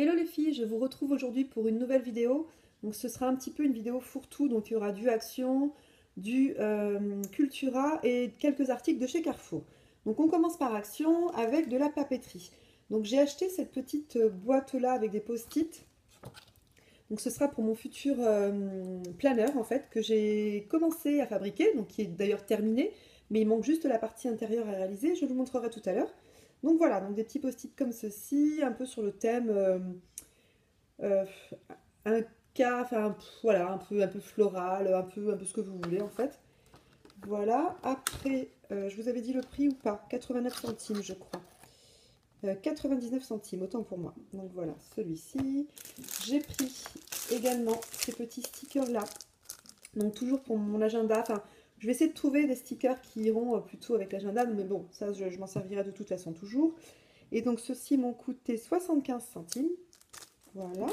Hello les filles, je vous retrouve aujourd'hui pour une nouvelle vidéo. Donc ce sera un petit peu une vidéo fourre-tout, donc il y aura du Action, du Cultura et quelques articles de chez Carrefour. Donc on commence par Action avec de la papeterie. Donc j'ai acheté cette petite boîte là avec des post-it. Donc ce sera pour mon futur planeur en fait que j'ai commencé à fabriquer, donc qui est d'ailleurs terminé, mais il manque juste la partie intérieure à réaliser, je vous le montrerai tout à l'heure. Donc voilà, donc des petits post-it comme ceci, un peu sur le thème euh, un cas, enfin voilà, un peu floral, un peu ce que vous voulez en fait. Voilà, après, je vous avais dit le prix ou pas? 89 centimes je crois. 99 centimes, autant pour moi. Donc voilà, celui-ci. J'ai pris également ces petits stickers-là. Donc toujours pour mon agenda. Enfin, je vais essayer de trouver des stickers qui iront plutôt avec l'agenda. Mais bon, ça, je m'en servirai de toute façon toujours. Et donc ceux-ci m'ont coûté 75 centimes. Voilà.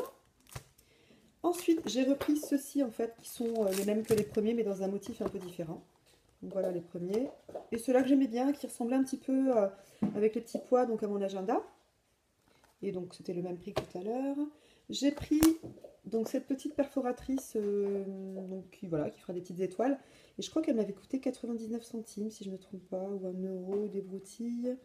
Ensuite, j'ai repris ceux-ci en fait, qui sont les mêmes que les premiers, mais dans un motif un peu différent. Donc voilà les premiers. Et ceux-là que j'aimais bien, qui ressemblaient un petit peu avec les petits pois, donc à mon agenda. Et donc c'était le même prix que tout à l'heure. J'ai pris donc cette petite perforatrice donc, voilà, qui fera des petites étoiles. Et je crois qu'elle m'avait coûté 99 centimes, si je ne me trompe pas, ou 1 € des broutilles.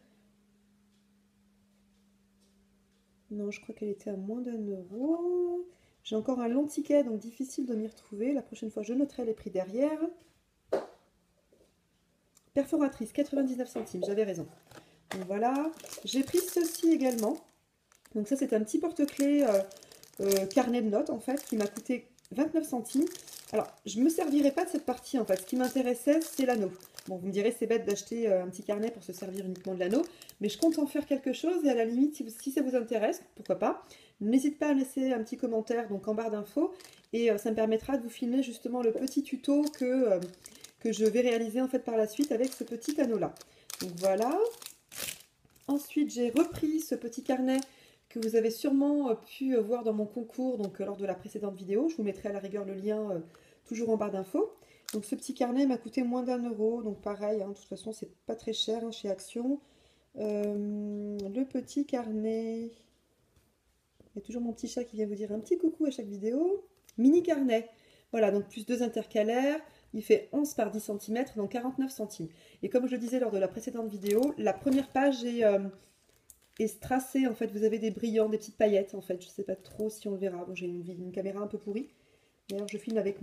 Non, je crois qu'elle était à moins d'1 €. J'ai encore un long ticket, donc difficile de m'y retrouver. La prochaine fois, je noterai les prix derrière. Perforatrice, 99 centimes, j'avais raison. Donc voilà. J'ai pris ceci également. Donc ça, c'est un petit porte-clés carnet de notes, en fait, qui m'a coûté 29 centimes. Alors, je ne me servirai pas de cette partie, en fait. Ce qui m'intéressait, c'est l'anneau. Bon, vous me direz, c'est bête d'acheter un petit carnet pour se servir uniquement de l'anneau, mais je compte en faire quelque chose, et à la limite, si ça vous intéresse, pourquoi pas, n'hésitez pas à me laisser un petit commentaire donc en barre d'infos, et ça me permettra de vous filmer justement le petit tuto que je vais réaliser en fait par la suite avec ce petit anneau-là. Donc voilà. Ensuite, j'ai repris ce petit carnet que vous avez sûrement pu voir dans mon concours, donc lors de la précédente vidéo. Je vous mettrai à la rigueur le lien toujours en barre d'infos. Donc ce petit carnet m'a coûté moins d'1 €, donc pareil, hein, de toute façon c'est pas très cher hein, chez Action. Le petit carnet, il y a toujours mon petit chat qui vient vous dire un petit coucou à chaque vidéo. Mini carnet, voilà, donc plus 2 intercalaires, il fait 11 par 10 cm, donc 49 centimes. Et comme je le disais lors de la précédente vidéo, la première page est strassée, en fait, vous avez des brillants, des petites paillettes, en fait, je ne sais pas trop si on le verra. Bon, j'ai une caméra un peu pourrie. D'ailleurs, je filme avec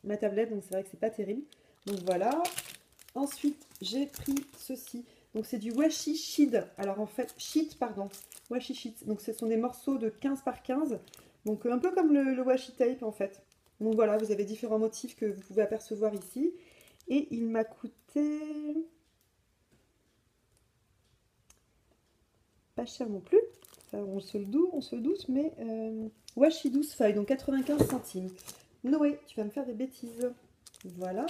ma tablette, donc c'est vrai que c'est pas terrible. Donc voilà. Ensuite, j'ai pris ceci. Donc c'est du washi sheet. Alors en fait, sheet, pardon. Washi sheet. Donc ce sont des morceaux de 15 par 15. Donc un peu comme le washi tape en fait. Donc voilà, vous avez différents motifs que vous pouvez apercevoir ici. Et il m'a coûté pas cher non plus. Ça, on se le doute, mais washi 12 feuilles, donc 95 centimes. Noé, tu vas me faire des bêtises. Voilà.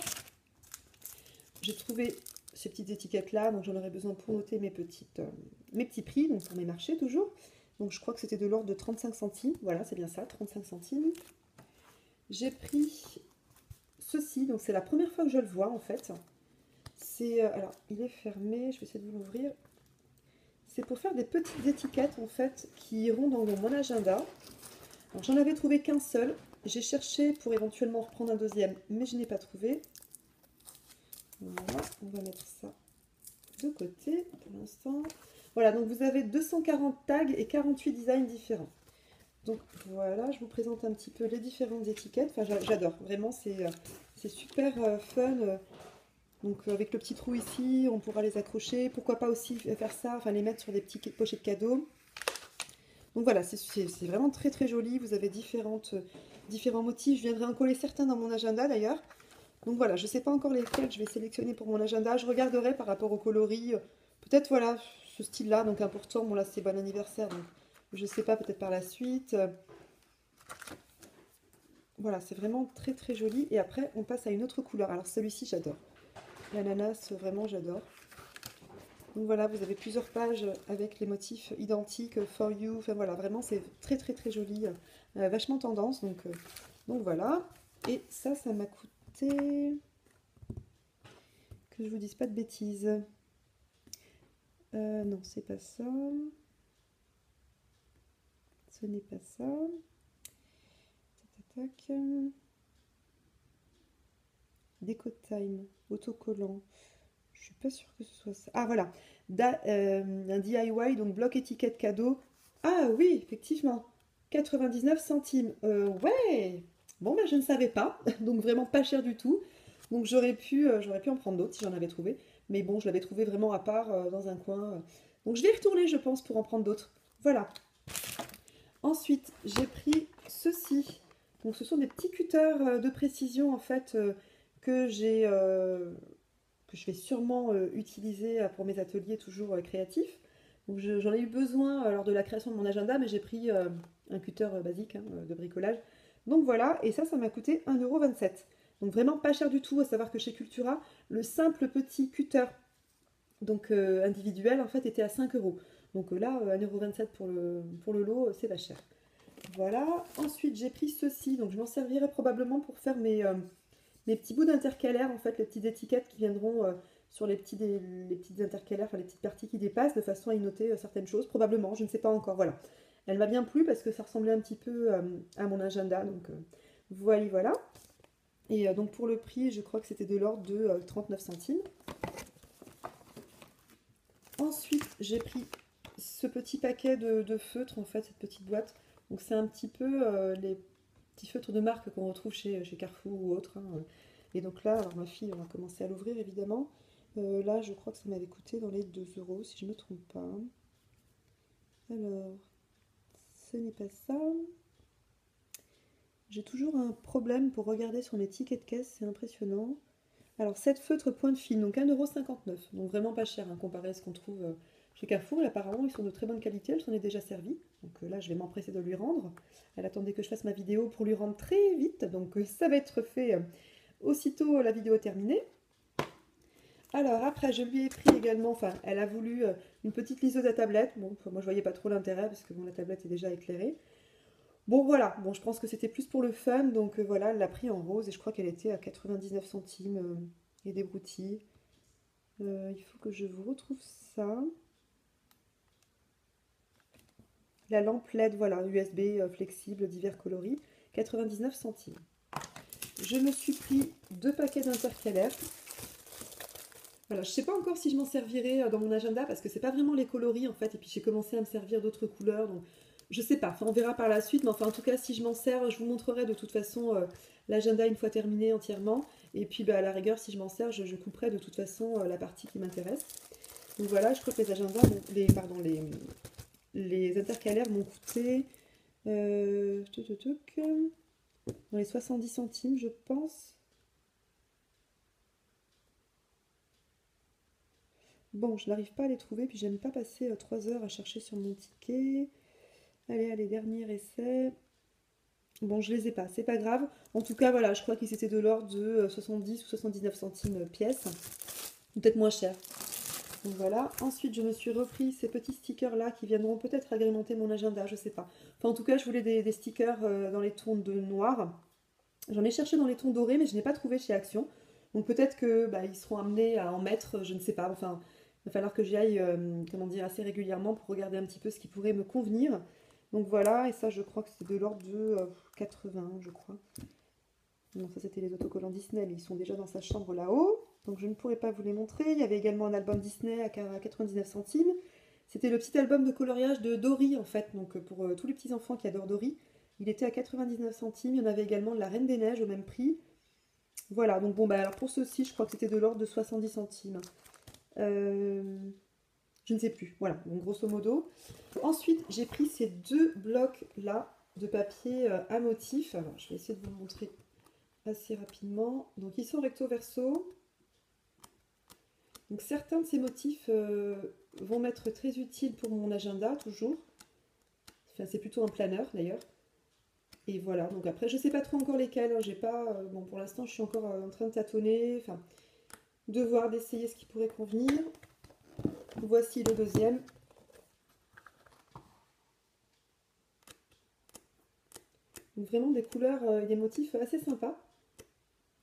J'ai trouvé ces petites étiquettes là, donc j'en aurais besoin pour noter mes petits prix, donc pour mes marchés toujours. Donc je crois que c'était de l'ordre de 35 centimes, voilà c'est bien ça, 35 centimes. J'ai pris ceci, donc c'est la première fois que je le vois en fait. C'est, alors il est fermé, je vais essayer de vous l'ouvrir. C'est pour faire des petites étiquettes en fait qui iront dans mon agenda. Alors j'en avais trouvé qu'un seul, j'ai cherché pour éventuellement reprendre un deuxième, mais je n'ai pas trouvé. Voilà, on va mettre ça de côté pour l'instant. Voilà, donc vous avez 240 tags et 48 designs différents. Donc voilà, je vous présente un petit peu les différentes étiquettes. Enfin, j'adore, vraiment, c'est super fun. Donc avec le petit trou ici, on pourra les accrocher. Pourquoi pas aussi faire ça, enfin les mettre sur des petits pochets de cadeaux. Donc voilà, c'est vraiment très très joli. Vous avez différents motifs. Je viendrai en coller certains dans mon agenda d'ailleurs. Donc voilà, je ne sais pas encore lesquels je vais sélectionner pour mon agenda. Je regarderai par rapport au coloris. Peut-être voilà, ce style-là, donc important. Bon là c'est bon anniversaire, donc je ne sais pas, peut-être par la suite. Voilà, c'est vraiment très très joli. Et après, on passe à une autre couleur. Alors celui-ci, j'adore. L'ananas, vraiment j'adore. Donc voilà, vous avez plusieurs pages avec les motifs identiques, for you. Enfin voilà, vraiment c'est très très très joli. Vachement tendance, donc voilà. Et ça m'a coûté... Que je vous dise pas de bêtises. Non, c'est pas ça. ce n'est pas ça. Tac, tac, tac. Déco Time, autocollant. Je suis pas sûre que ce soit ça. Ah voilà, un DIY, donc bloc étiquette cadeau. Ah oui, effectivement, 99 centimes. Ouais, bon ben je ne savais pas, donc vraiment pas cher du tout. Donc j'aurais pu en prendre d'autres si j'en avais trouvé. Mais bon, je l'avais trouvé vraiment à part dans un coin. Donc je vais y retourner, je pense, pour en prendre d'autres. Voilà. Ensuite, j'ai pris ceci. Donc ce sont des petits cutters de précision en fait que j'ai que je vais sûrement utiliser pour mes ateliers toujours créatifs. Donc j'en ai eu besoin lors de la création de mon agenda, mais j'ai pris un cutter basique hein, de bricolage. Donc voilà, et ça m'a coûté 1,27 €. Donc vraiment pas cher du tout, à savoir que chez Cultura, le simple petit cutter donc individuel en fait était à 5 €. Donc là, 1,27 € pour le lot, c'est pas cher. Voilà, ensuite j'ai pris ceci, donc je m'en servirai probablement pour faire mes petits bouts d'intercalaire, en fait, les petites étiquettes qui viendront sur les petites intercalaires, enfin les petites parties qui dépassent, de façon à y noter certaines choses, probablement, je ne sais pas encore, voilà. Elle m'a bien plu parce que ça ressemblait un petit peu à mon agenda, donc voilà, voilà. Et donc pour le prix, je crois que c'était de l'ordre de 39 centimes. Ensuite, j'ai pris ce petit paquet de feutres, en fait, cette petite boîte. Donc c'est un petit peu les petits feutres de marque qu'on retrouve chez Carrefour ou autre. Hein. Et donc là, alors ma fille va commencer à l'ouvrir évidemment. Là, je crois que ça m'avait coûté dans les 2 € si je ne me trompe pas. Alors, ce n'est pas ça. J'ai toujours un problème pour regarder sur mes tickets de caisse, c'est impressionnant. Alors, 7 feutres point de fil, donc 1,59 €. Donc vraiment pas cher hein, comparé à ce qu'on trouve chez Carrefour. Et apparemment, ils sont de très bonne qualité, elle s'en est déjà servie. Donc là, je vais m'empresser de lui rendre. Elle attendait que je fasse ma vidéo pour lui rendre très vite. Donc ça va être fait aussitôt la vidéo terminée. Alors après, je lui ai pris également, enfin, elle a voulu une petite liseuse à tablette. Bon, moi je voyais pas trop l'intérêt parce que bon, la tablette est déjà éclairée. Bon voilà, bon je pense que c'était plus pour le fun, donc voilà, elle l'a pris en rose et je crois qu'elle était à 99 centimes et des broutilles. Il faut que je vous retrouve ça. La lampe LED, voilà, USB flexible, divers coloris, 99 centimes. Je me suis pris 2 paquets d'intercalaires. Voilà, je ne sais pas encore si je m'en servirai dans mon agenda parce que c'est pas vraiment les coloris en fait, et puis j'ai commencé à me servir d'autres couleurs, donc je sais pas, enfin, on verra par la suite, mais enfin en tout cas si je m'en sers, je vous montrerai de toute façon l'agenda une fois terminé entièrement, et puis bah, à la rigueur si je m'en sers, je couperai de toute façon la partie qui m'intéresse. Donc voilà, je crois que les agendas, les intercalaires m'ont coûté dans les 70 centimes je pense. Bon, je n'arrive pas à les trouver, puis j'aime pas passer 3 heures à chercher sur mon ticket. Allez, allez, dernier essai. Bon, je les ai pas, c'est pas grave. En tout cas, voilà, je crois qu'ils étaient de l'ordre de 70 ou 79 centimes pièce. Peut-être moins cher. Donc voilà. Ensuite, je me suis repris ces petits stickers-là qui viendront peut-être agrémenter mon agenda, je sais pas. Enfin, en tout cas, je voulais des stickers dans les tons de noir. J'en ai cherché dans les tons dorés, mais je n'ai pas trouvé chez Action. Donc peut-être que bah, ils seront amenés à en mettre, je ne sais pas. Enfin, il va falloir que j'y aille, comment dire, assez régulièrement pour regarder un petit peu ce qui pourrait me convenir. Donc voilà, et ça je crois que c'est de l'ordre de 80, je crois. Non, ça c'était les autocollants Disney, mais ils sont déjà dans sa chambre là-haut. Donc je ne pourrais pas vous les montrer. Il y avait également un album Disney à 99 centimes. C'était le petit album de coloriage de Dory en fait, donc pour tous les petits enfants qui adorent Dory. Il était à 99 centimes. Il y en avait également de la Reine des Neiges au même prix. Voilà, donc bon, bah alors pour ceux-ci, je crois que c'était de l'ordre de 70 centimes. Je ne sais plus. Voilà, donc grosso modo. Ensuite, j'ai pris ces 2 blocs-là de papier à motif. Alors, je vais essayer de vous montrer assez rapidement. Donc, ils sont recto-verso. Donc, certains de ces motifs vont m'être très utiles pour mon agenda, toujours. Enfin, c'est plutôt un planeur, d'ailleurs. Et voilà, donc après, je ne sais pas trop encore lesquels. Hein. J'ai pas... bon, pour l'instant, je suis encore en train de tâtonner. Enfin, de voir, d'essayer ce qui pourrait convenir. Voici le deuxième. Donc vraiment des couleurs et des motifs assez sympas.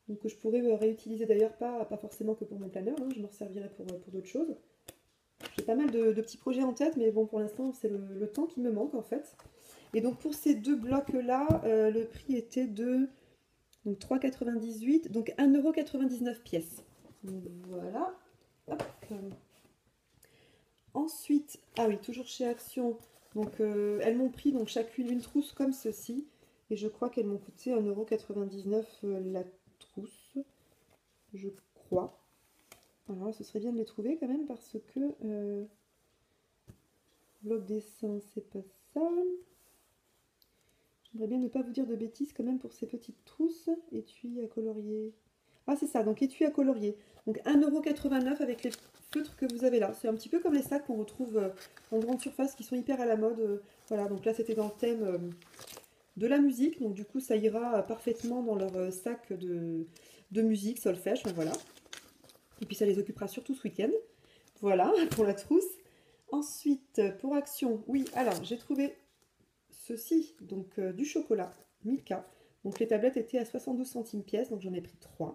Donc que je pourrais réutiliser d'ailleurs pas forcément que pour mon planeur, hein, je m'en servirai pour d'autres choses. j'ai pas mal de petits projets en tête, mais bon, pour l'instant, c'est le temps qui me manque en fait. Et donc pour ces deux blocs-là, le prix était de donc 3,98, donc 1,99 € pièce. Donc, voilà. Hop. Ensuite, ah oui, toujours chez Action. Donc elles m'ont pris donc chacune une trousse comme ceci. Et je crois qu'elles m'ont coûté 1,99 € la trousse. Je crois. Alors là, ce serait bien de les trouver quand même parce que bloc dessin, c'est pas ça. J'aimerais bien ne pas vous dire de bêtises quand même pour ces petites trousses. Étui à colorier. Ah, c'est ça, donc étui à colorier. Donc 1,89 € avec les feutres que vous avez là. C'est un petit peu comme les sacs qu'on retrouve en grande surface qui sont hyper à la mode. Voilà, donc là c'était dans le thème de la musique. Donc du coup, ça ira parfaitement dans leur sac de musique, solfège. Enfin, voilà. Et puis ça les occupera surtout ce week-end. Voilà, pour la trousse. Ensuite, pour Action, oui, alors j'ai trouvé ceci, donc du chocolat Milka. Donc les tablettes étaient à 72 centimes pièce, donc j'en ai pris 3.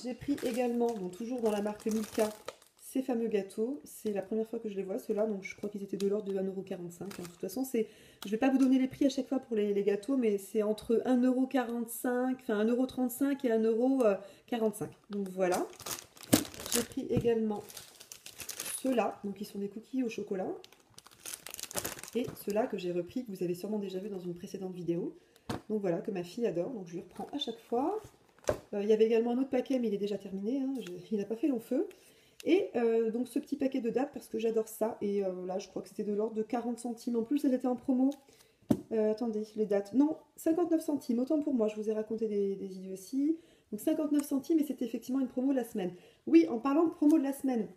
J'ai pris également, donc toujours dans la marque Milka, ces fameux gâteaux. C'est la première fois que je les vois, ceux-là, donc je crois qu'ils étaient de l'ordre de 1,45 €. De toute façon, je ne vais pas vous donner les prix à chaque fois pour les gâteaux, mais c'est entre 1,45 €, enfin 1,35 € et 1,45 €. Donc voilà. J'ai pris également ceux-là, donc ils sont des cookies au chocolat. Et ceux-là que j'ai repris, que vous avez sûrement déjà vu dans une précédente vidéo. Donc voilà, que ma fille adore, donc je lui reprends à chaque fois. Il y avait également un autre paquet, mais il est déjà terminé, hein, il n'a pas fait long feu. Et donc ce petit paquet de dattes, parce que j'adore ça. Et là, je crois que c'était de l'ordre de 40 centimes. En plus, elles étaient en promo. Attendez, les dates. Non, 59 centimes, autant pour moi, je vous ai raconté des idioties. Donc 59 centimes, et c'était effectivement une promo de la semaine. Oui, en parlant de promo de la semaine,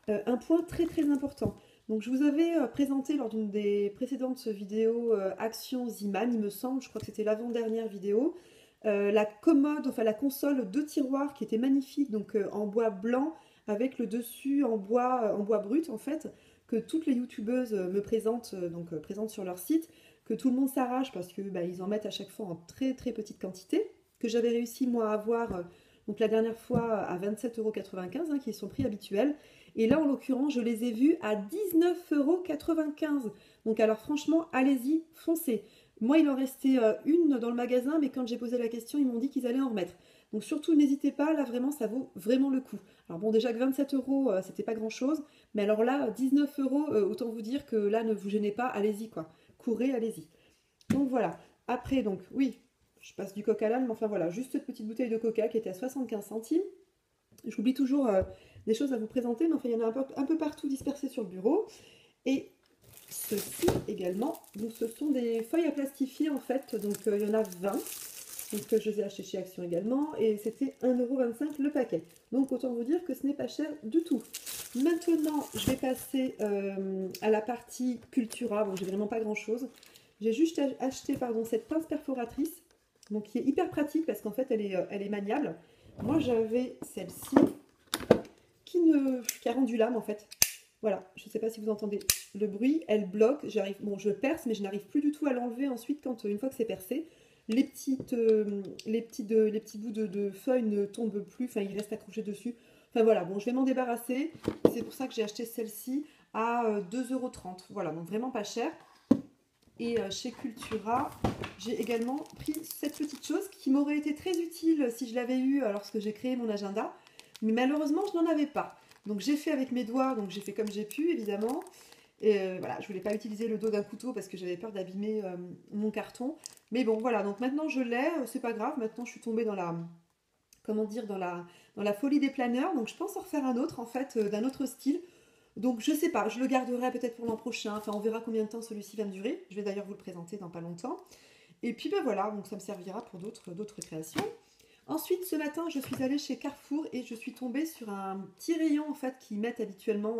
un point très très important. Donc je vous avais présenté lors d'une des précédentes vidéos Action Ziman, il me semble, je crois que c'était l'avant-dernière vidéo, la commode, enfin la console de tiroir qui était magnifique, donc en bois blanc, avec le dessus en bois brut en fait, que toutes les youtubeuses me présentent, présentent sur leur site, que tout le monde s'arrache parce que ils en mettent à chaque fois en très très petite quantité, que j'avais réussi moi à avoir donc la dernière fois à 27,95 €, hein, qui est son prix habituel. Et là, en l'occurrence, je les ai vus à 19,95 €. Donc alors franchement, allez-y, foncez. Moi, il en restait une dans le magasin, mais quand j'ai posé la question, ils m'ont dit qu'ils allaient en remettre. Donc surtout, n'hésitez pas, là vraiment, ça vaut vraiment le coup. Alors bon, déjà que 27 €, c'était pas grand-chose, mais alors là, 19 €, autant vous dire que là, ne vous gênez pas, allez-y quoi. Courez, allez-y. Donc voilà. Après, donc oui, je passe du coq à l'âne, mais enfin voilà, juste cette petite bouteille de coca qui était à 75 centimes. J'oublie toujours des choses à vous présenter, mais enfin, il y en a un peu partout dispersées sur le bureau. Et ceci également, donc ce sont des feuilles à plastifier en fait, donc il y en a 20. Donc je les ai achetées chez Action également, et c'était 1,25 € le paquet. Donc autant vous dire que ce n'est pas cher du tout. Maintenant, je vais passer à la partie Cultura. Bon, j'ai vraiment pas grand chose. J'ai juste acheté cette pince perforatrice, donc qui est hyper pratique parce qu'en fait elle est maniable. Moi j'avais celle-ci qui a rendu l'âme en fait. Voilà, je ne sais pas si vous entendez le bruit, elle bloque, bon je perce mais je n'arrive plus du tout à l'enlever ensuite une fois que c'est percé. Les petits bouts de feuilles ne tombent plus, enfin ils restent accrochés dessus. Enfin voilà, bon je vais m'en débarrasser. C'est pour ça que j'ai acheté celle-ci à 2,30 €. Voilà, donc vraiment pas cher. Et chez Cultura, j'ai également pris cette petite chose qui m'aurait été très utile si je l'avais eue lorsque j'ai créé mon agenda. Mais malheureusement, je n'en avais pas. Donc j'ai fait avec mes doigts, donc j'ai fait comme j'ai pu, évidemment. Et voilà, je voulais pas utiliser le dos d'un couteau parce que j'avais peur d'abîmer mon carton. Mais bon, voilà, donc maintenant je l'ai, c'est pas grave. Maintenant, je suis tombée dans la, comment dire, dans la folie des planeurs. Donc je pense en refaire un autre, en fait, d'un autre style. Donc je sais pas, je le garderai peut-être pour l'an prochain, enfin on verra combien de temps celui-ci va me durer. Je vais d'ailleurs vous le présenter dans pas longtemps. Et puis ben voilà, donc ça me servira pour d'autres créations. Ensuite ce matin je suis allée chez Carrefour et je suis tombée sur un petit rayon en fait qu'ils mettent habituellement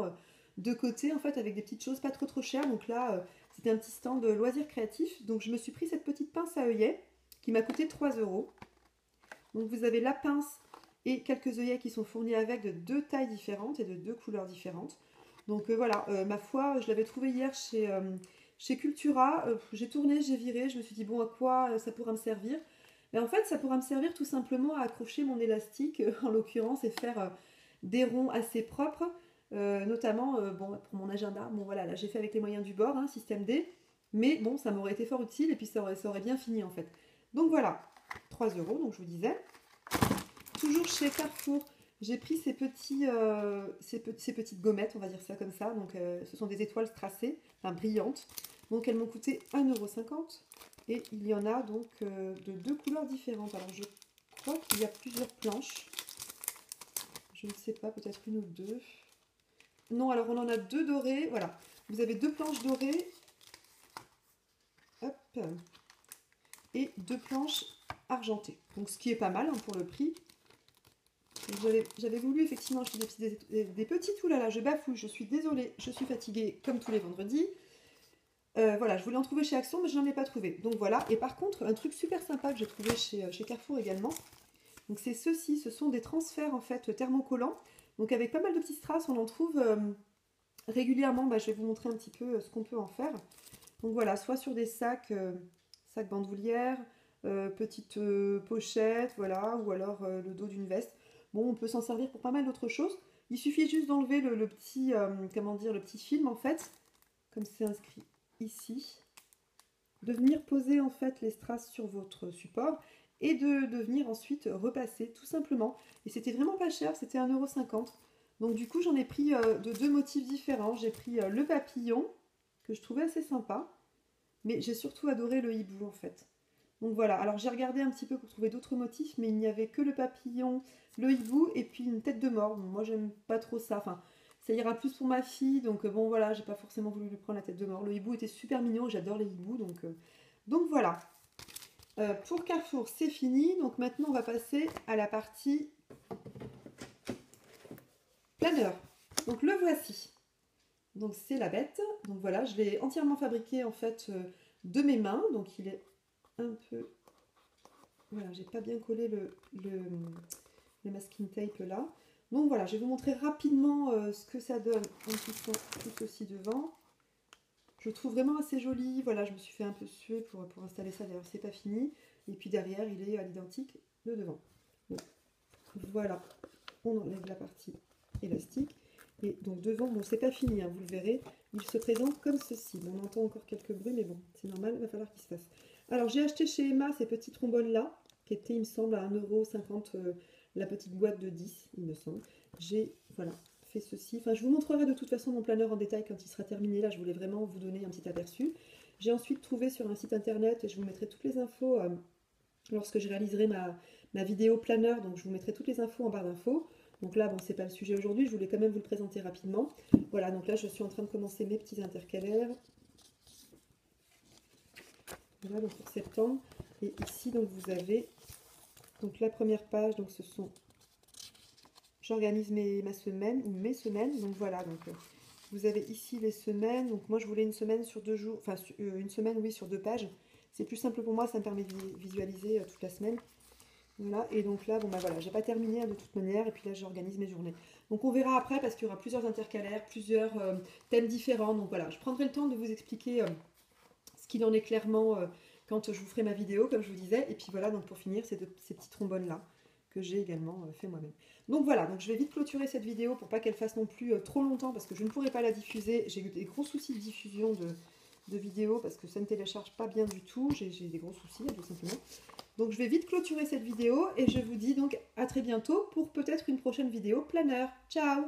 de côté en fait avec des petites choses pas trop chères. Donc là c'était un petit stand de loisirs créatifs. Donc je me suis pris cette petite pince à œillets qui m'a coûté 3 €. Donc vous avez la pince et quelques œillets qui sont fournis avec de 2 tailles différentes et de 2 couleurs différentes. Donc voilà, ma foi, je l'avais trouvé hier chez Cultura. J'ai tourné, j'ai viré, je me suis dit bon, à quoi ça pourra me servir? Mais en fait, ça pourra me servir tout simplement à accrocher mon élastique, en l'occurrence, et faire des ronds assez propres. notamment bon, pour mon agenda. Bon voilà, là j'ai fait avec les moyens du bord, hein, système D, mais bon, ça m'aurait été fort utile et puis ça aurait bien fini en fait. Donc voilà, 3 €, donc je vous disais. Toujours chez Carrefour, j'ai pris ces petites gommettes, on va dire ça comme ça. Donc ce sont des étoiles tracées, enfin brillantes. Donc elles m'ont coûté 1,50 €. Et il y en a donc de 2 couleurs différentes. Alors je crois qu'il y a plusieurs planches. Je ne sais pas, peut-être une ou deux. Non, alors on en a 2 dorées. Voilà, vous avez 2 planches dorées. Hop. Et 2 planches argentées. Donc ce qui est pas mal hein, pour le prix. J'avais voulu effectivement acheter des petites. Oulala, je bafouille, je suis désolée, je suis fatiguée comme tous les vendredis. Voilà, je voulais en trouver chez Action, mais je n'en ai pas trouvé. Donc voilà, et par contre, un truc super sympa que j'ai trouvé chez Carrefour également. Donc c'est ceci, ce sont des transferts en fait thermocollants. Donc avec pas mal de petits strass, on en trouve régulièrement. Bah, je vais vous montrer un petit peu ce qu'on peut en faire. Donc voilà, soit sur des sacs bandoulières, petites pochettes, voilà, ou alors le dos d'une veste. Bon, on peut s'en servir pour pas mal d'autres choses. Il suffit juste d'enlever le petit, comment dire, le petit film en fait, comme c'est inscrit ici, de venir poser en fait les strass sur votre support et de venir ensuite repasser tout simplement. Et c'était vraiment pas cher, c'était 1,50 €. Donc du coup j'en ai pris de 2 motifs différents. J'ai pris le papillon que je trouvais assez sympa, mais j'ai surtout adoré le hibou en fait. Donc voilà, alors j'ai regardé un petit peu pour trouver d'autres motifs, mais il n'y avait que le papillon, le hibou et puis une tête de mort. Bon, moi j'aime pas trop ça, enfin ça ira plus pour ma fille, donc bon voilà, j'ai pas forcément voulu lui prendre la tête de mort. Le hibou était super mignon, j'adore les hiboux, donc voilà. Pour Carrefour c'est fini, donc maintenant on va passer à la partie planeur. Donc le voici. Donc c'est la bête, donc voilà, je l'ai entièrement fabriqué en fait de mes mains, donc il est un peu... Voilà, j'ai pas bien collé le masking tape là. Donc voilà, je vais vous montrer rapidement ce que ça donne en poussant tout ceci devant. Je le trouve vraiment assez joli. Voilà, je me suis fait un peu suer pour installer ça. D'ailleurs, c'est pas fini. Et puis derrière, il est à l'identique de devant. Donc, voilà, on enlève la partie élastique. Et donc devant, bon, c'est pas fini, hein, vous le verrez. Il se présente comme ceci. Bon, on entend encore quelques bruits, mais bon, c'est normal, il va falloir qu'il se fasse. Alors, j'ai acheté chez Emma ces petits trombones-là, qui étaient, il me semble, à 1,50 € la petite boîte de 10, il me semble. J'ai, voilà, fait ceci. Enfin, je vous montrerai de toute façon mon planeur en détail quand il sera terminé. Là, je voulais vraiment vous donner un petit aperçu. J'ai ensuite trouvé sur un site internet, et je vous mettrai toutes les infos lorsque je réaliserai ma vidéo planeur. Donc, je vous mettrai toutes les infos en barre d'infos. Donc là, bon, c'est pas le sujet aujourd'hui, je voulais quand même vous le présenter rapidement. Voilà, donc là, je suis en train de commencer mes petits intercalaires. Voilà, donc pour septembre. Et ici, donc, vous avez donc la première page, donc ce sont... J'organise ma semaine, ou mes semaines, donc voilà, donc vous avez ici les semaines. Donc moi, je voulais une semaine sur 2 jours, enfin, une semaine, oui, sur 2 pages. C'est plus simple pour moi, ça me permet de visualiser toute la semaine. Voilà, et donc là, bon bah voilà, j'ai pas terminé hein, de toute manière, et puis là j'organise mes journées. Donc on verra après parce qu'il y aura plusieurs intercalaires, plusieurs thèmes différents. Donc voilà, je prendrai le temps de vous expliquer ce qu'il en est clairement quand je vous ferai ma vidéo, comme je vous disais. Et puis voilà, donc pour finir, ces petits trombones là que j'ai également fait moi-même. Donc voilà, donc je vais vite clôturer cette vidéo pour pas qu'elle fasse non plus trop longtemps parce que je ne pourrai pas la diffuser. J'ai eu des gros soucis de diffusion de vidéos parce que ça ne télécharge pas bien du tout. J'ai des gros soucis, tout simplement. Donc je vais vite clôturer cette vidéo et je vous dis donc à très bientôt pour peut-être une prochaine vidéo planeur. Ciao!